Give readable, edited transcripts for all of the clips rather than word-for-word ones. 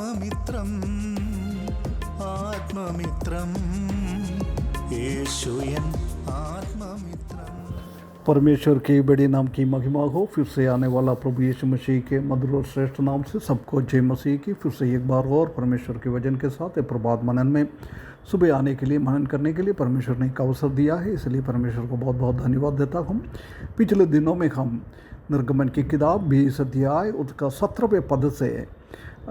ആത്മമിത്രം ആത്മമിത്രം യേശുയൻ ആത്മमित्रम। परमेश्वर के बड़े नाम की महिमा हो। फिर से आने वाला प्रभु यीशु मसीह के मधुर और श्रेष्ठ नाम से सबको जय मसीह की। फिर से एक बार और परमेश्वर के वचन के साथ प्रभात मनन में सुबह आने के लिए, मनन करने के लिए परमेश्वर ने एक अवसर दिया है, इसलिए परमेश्वर को बहुत बहुत धन्यवाद देता हूँ। पिछले दिनों में हम निर्गमन की किताब 20 अध्याय उसका 17वें पद से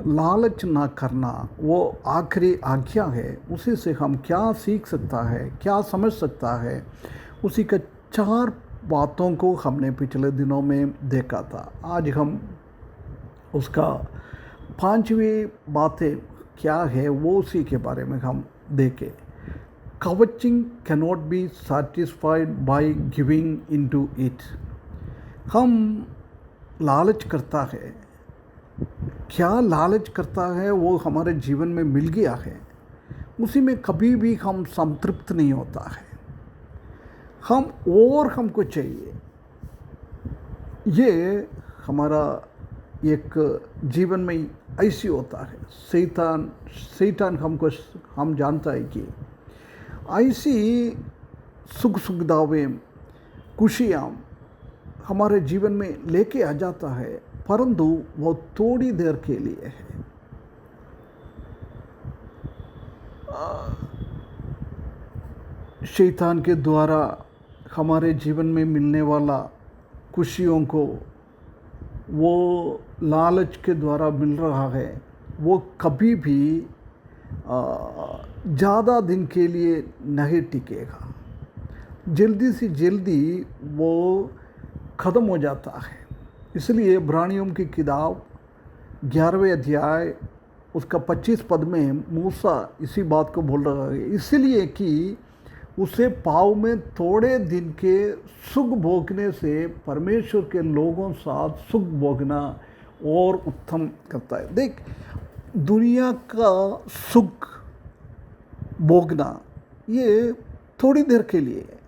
लालच ना करना, वो आखिरी आज्ञा है, उसी से हम क्या सीख सकता है, क्या समझ सकता है, उसी का 4 बातों को हमने पिछले दिनों में देखा था। आज हम उसका 5वीं बातें क्या है वो उसी के बारे में हम देखें। Coveting cannot be satisfied by giving into it. हम लालच करता है, क्या लालच करता है वो हमारे जीवन में मिल गया है, उसी में कभी भी हम संतृप्त नहीं होता है, हम और हमको चाहिए। ये हमारा एक जीवन में ऐसी होता है। शैतान हम जानता है कि ऐसी सुख सुविधाएं, खुशियाँ हमारे जीवन में लेके आ जाता है, परंतु वो थोड़ी देर के लिए है। शैतान के द्वारा हमारे जीवन में मिलने वाला खुशियों को वो लालच के द्वारा मिल रहा है, वो कभी भी ज़्यादा दिन के लिए नहीं टिकेगा, जल्दी से जल्दी वो ख़त्म हो जाता है। इसलिए इब्रानियों की किताब 11वें अध्याय उसका 25 पद में मूसा इसी बात को बोल रहा है, इसलिए कि उसे पाव में थोड़े दिन के सुख भोगने से परमेश्वर के लोगों साथ सुख भोगना और उत्तम करता है। देख, दुनिया का सुख भोगना ये थोड़ी देर के लिए है।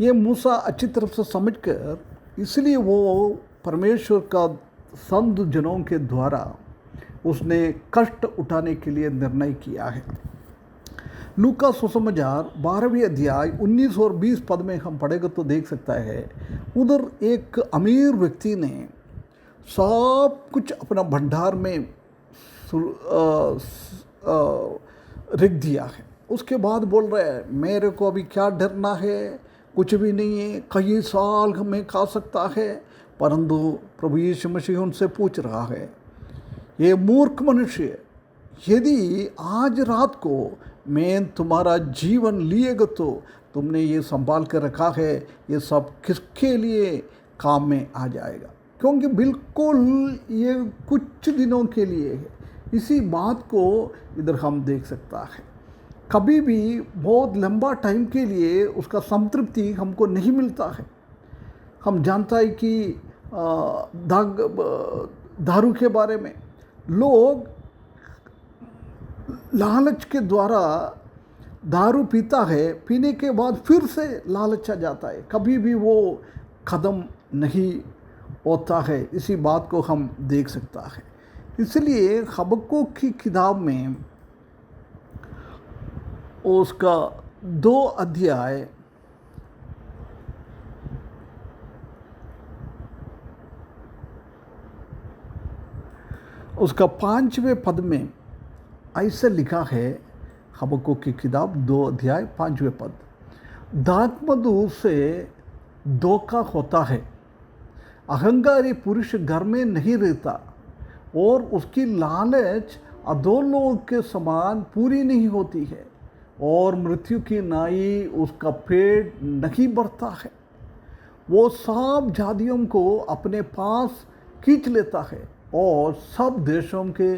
ये मूसा अच्छी तरफ से समझकर, इसलिए वो परमेश्वर का संत जनों के द्वारा उसने कष्ट उठाने के लिए निर्णय किया है। लूका सुसमाचार 12वें अध्याय 19 और 20 पद में हम पढ़ेगा तो देख सकता है, उधर एक अमीर व्यक्ति ने सब कुछ अपना भंडार में रख दिया है। उसके बाद बोल रहा है, मेरे को अभी क्या डरना है, कुछ भी नहीं है, कई साल हमें खा सकता है। परंतु प्रभु यीशु मसीह उनसे पूछ रहा है, ये मूर्ख मनुष्य, यदि आज रात को मैं तुम्हारा जीवन लिएगा तो तुमने ये संभाल कर रखा है, ये सब किसके लिए काम में आ जाएगा, क्योंकि बिल्कुल ये कुछ दिनों के लिए है। इसी बात को इधर हम देख सकता है। कभी भी बहुत लंबा टाइम के लिए उसका संतृप्ति हमको नहीं मिलता है। हम जानता है कि दारू के बारे में लोग लालच के द्वारा दारू पीता है, पीने के बाद फिर से लालच आ जाता है, कभी भी वो ख़त्म नहीं होता है। इसी बात को हम देख सकता है। इसलिए हबक्कुक की किताब में उसका 2 अध्याय उसका 5वें पद में ऐसे लिखा है। हबक्कुक की किताब 2 अध्याय 5वें पद, दाखमधु से धोखा होता है, अहंकारी पुरुष घर में नहीं रहता और उसकी लालच अधोलोक के समान पूरी नहीं होती है, और मृत्यु की नाई उसका पेट नहीं भरता है। वो सब जातियों को अपने पास खींच लेता है और सब देशों के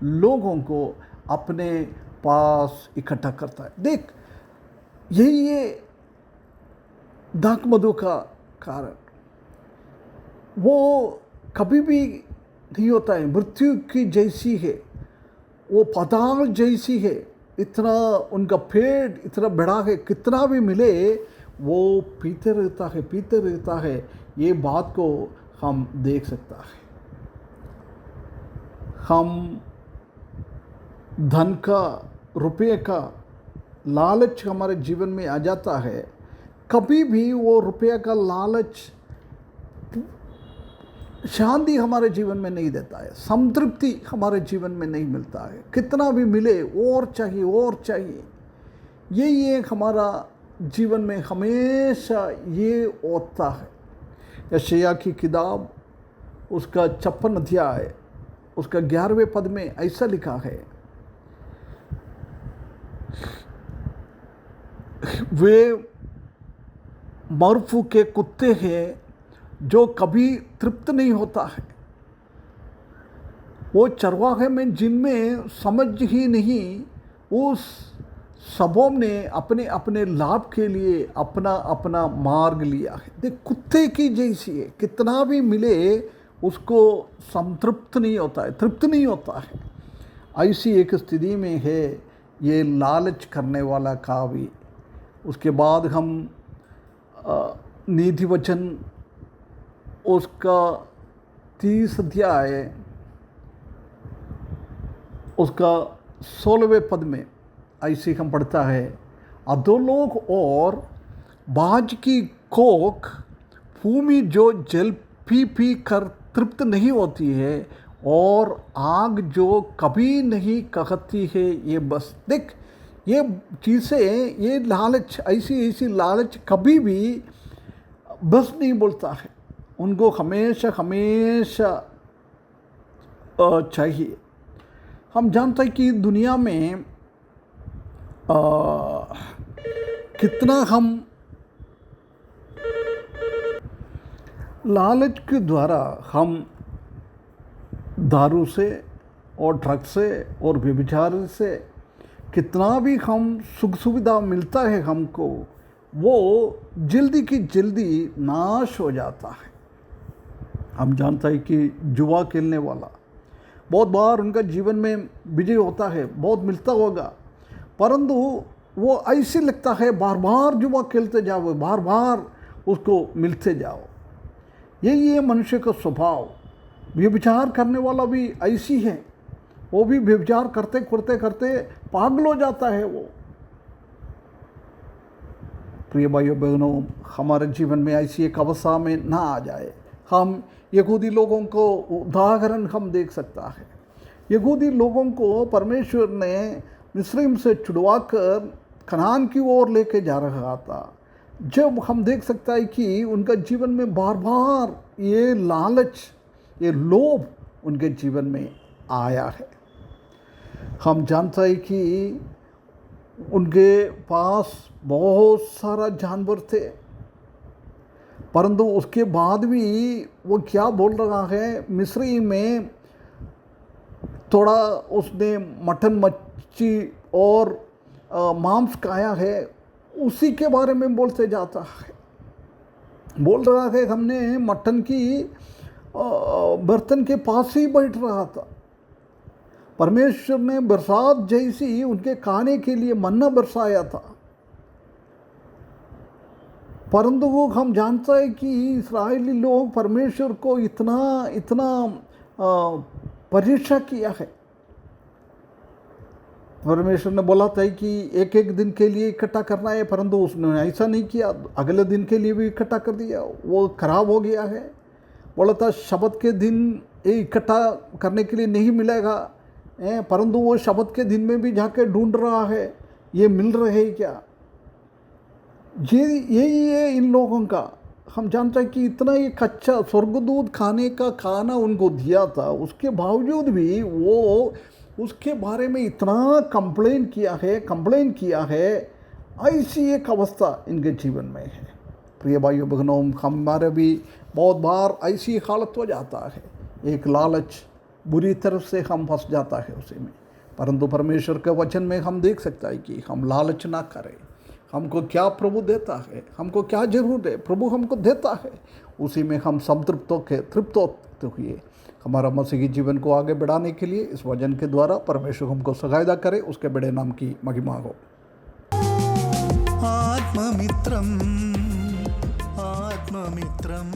लोगों को अपने पास इकट्ठा करता है। देख, यही ये दाखमधु का कारण, वो कभी भी नहीं होता है, मृत्यु की जैसी है, वो पाताल जैसी है। इतना उनका पेट इतना बड़ा है, कितना भी मिले वो पीते रहता है। ये बात को हम देख सकता है। हम धन का, रुपये का लालच हमारे जीवन में आ जाता है, कभी भी वो रुपये का लालच शांति हमारे जीवन में नहीं देता है, संतृप्ति हमारे जीवन में नहीं मिलता है। कितना भी मिले और चाहिए और चाहिए, यही एक हमारा जीवन में हमेशा ये होता है। यशायाह की किताब उसका 56 अध्याय उसका 11वें पद में ऐसा लिखा है, वे मरफू के कुत्ते हैं जो कभी तृप्त नहीं होता है। वो चरवाहे में जिनमें समझ ही नहीं, उस सबों ने अपने अपने लाभ के लिए अपना अपना मार्ग लिया है। देख, कुत्ते की जैसी है, कितना भी मिले उसको संतृप्त नहीं होता है, तृप्त नहीं होता है। ऐसी एक स्थिति में है ये लालच करने वाला कावी। उसके बाद हम नीति वचन उसका 30 अध्याय उसका 16वें पद में ऐसे हम पढ़ता है, अधोलोक और बाज की कोख, भूमि जो जल पी पी कर तृप्त नहीं होती है, और आग जो कभी नहीं कहती है ये बस। देख, ये चीज़ें, ये लालच, ऐसी ऐसी लालच कभी भी बस नहीं बोलता है, उनको हमेशा हमेशा चाहिए। हम जानते हैं कि दुनिया में कितना हम लालच के द्वारा हम दारू से और ड्रग से और व्यभिचार से कितना भी हम सुख सुविधा मिलता है हमको, वो जल्दी की जल्दी नाश हो जाता है। हम जानते हैं कि जुआ खेलने वाला बहुत बार उनका जीवन में विजय होता है, बहुत मिलता होगा, परंतु वो ऐसे लगता है बार बार जुआ खेलते जाओ, बार बार उसको मिलते जाओ। यही है मनुष्य का स्वभाव। व्यभिचार करने वाला भी ऐसी है, वो भी व्यभिचार करते करते करते पागल हो जाता है वो। प्रिय भाइयों बहनों, हमारे जीवन में ऐसी एक अवस्था में ना आ जाए। हम यहूदी लोगों को उदाहरण हम देख सकता है। यहूदी लोगों को परमेश्वर ने मिस्र से छुड़वाकर कनान की ओर लेके जा रहा था। जब हम देख सकता है कि उनका जीवन में बार बार ये लालच, ये लोभ उनके जीवन में आया है। हम जानते हैं कि उनके पास बहुत सारा जानवर थे, परंतु उसके बाद भी वो क्या बोल रहा है, मिस्री में थोड़ा उसने मटन मच्छी और मांस खाया है, उसी के बारे में बोलते जाता है। बोल रहा है हमने मटन की बर्तन के पास ही बैठ रहा था। परमेश्वर ने बरसात जैसी उनके खाने के लिए मन्ना बरसाया था, परंतु वो हम जानते हैं कि इस्राएली लोग परमेश्वर को इतना इतना परीक्षा किया है। परमेश्वर ने बोला था कि एक एक दिन के लिए इकट्ठा करना है, परंतु उसने ऐसा नहीं किया, अगले दिन के लिए भी इकट्ठा कर दिया, वो खराब हो गया है। बोला था शब्द के दिन ये इकट्ठा करने के लिए नहीं मिलेगा, परंतु वो शब्द के दिन में भी जाके ढूंढ रहा है ये मिल रहे क्या। यही है इन लोगों का। हम जानते हैं कि इतना ये कच्चा स्वर्गदूत खाने का खाना उनको दिया था, उसके बावजूद भी वो उसके बारे में इतना कंप्लेन किया है। ऐसी एक अवस्था इनके जीवन में है। प्रिय भाइयों बहनों, हमारे भी बहुत बार ऐसी हालत हो जाता है, एक लालच बुरी तरफ से हम फंस जाता है उसी में। परंतु परमेश्वर के वचन में हम देख सकता है कि हम लालच ना करें। हमको क्या प्रभु देता है, हमको क्या जरूरत है, प्रभु हमको देता है, उसी में हम संतृप्त होकर तृप्त हुए हमारा मसीही जीवन को आगे बढ़ाने के लिए इस वचन के द्वारा परमेश्वर हमको सहायता करे, उसके बड़े नाम की महिमा हो। आत्ममित्रम आत्ममित्रम